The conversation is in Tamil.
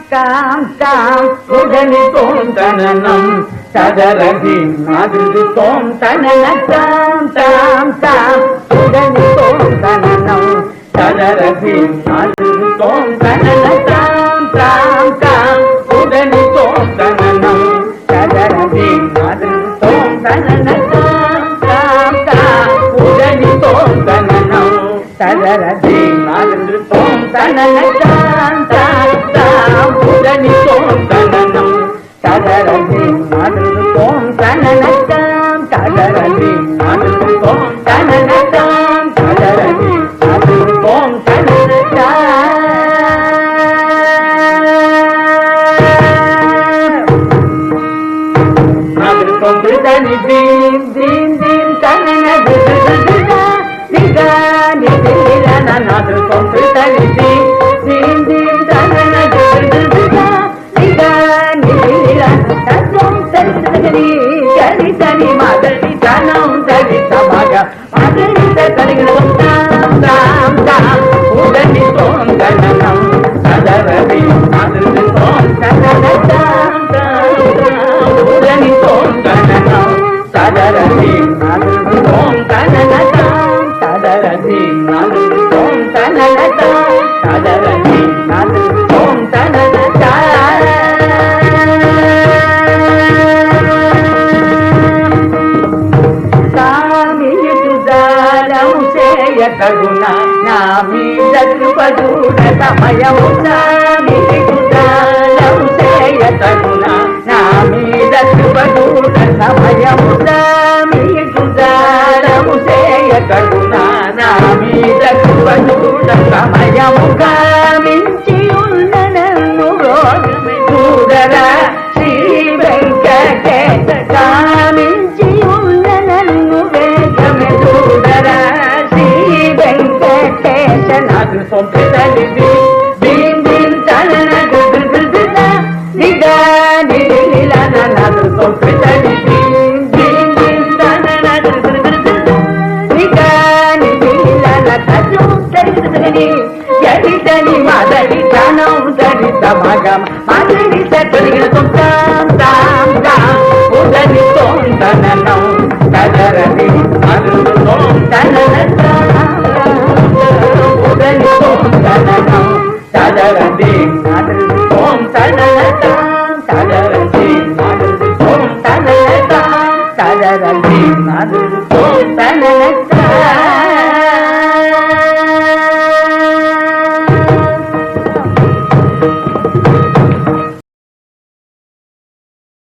தாம் தாம் உடனி தோம் தனனம் ததரதி அது தோம் தனன தாம் தாம் தாம் உடனி தோம் தனனம் ததரதி அது தோம் தனன தாம் தாம் தாம் உடனி தோம் தனனம் ததரதி அது தோம் தனன தாம் தாம் தாம் உடனி தோம் தனனம் ததரதி அது தோம் தனன தாம் தாம் தாம் உடனி தோம் தனனம் ததரதி அது தோம் தனன தாம் ததரதி அது தோம் தனன தாம் ததரதி அது தோம் தனன அது தோம் தனி தீம் தீம் தீம் தனன திகா நிதிலனது தோம் தனி தீம் தீம் தீம் தனன திகா நிதிலனது தோம் தனி கரி தனி மதனி தனம் தனி தமக மதனி தனிகளும் தாம் தாம் தாம் உடனி தோம் தனனம் ததரதி அது தோம் தனன தாம் தாம் தாம் உடனி தோம் தனனம் ததரதி அது தோம் தனன தாம் ததரதி அது தோம் தனன தாம் ததரதி அது தோம் தனன కరుణ నా మీద కృపదూడ సమయము సామి కుదాలము చేయ కరుణ నా మీద కృపదూడ సమయము సామి కుదాలము చేయ కరుణ నా మీద కృపదూడ సమయము గామించి ఉన్న నన్ను రోగమే చూడరా శ్రీ వెంకటేశ గామించి ఉన్న నన్ను వేగమే చూడరా அது சொந்த தனிதி தீம் தீம் தனன நிதா நிதிலன அது சொந்த தனிதி தீம் தீம் தனன நிதா நிதிலன தஜும் தரிதனி யதிதனி மதனி தனம் தரி தமகம் மதனி தரிகளும் தாம் தாம் தாம் உதனி தோம் தனனம் ததரதி அது தோம் தனன உடனி தோம் தனனம் ததரதி அது தோம் தனன தாம் ததரதி அது தோம் தனன தாம் ததரதி அது தோம் தனன தாம்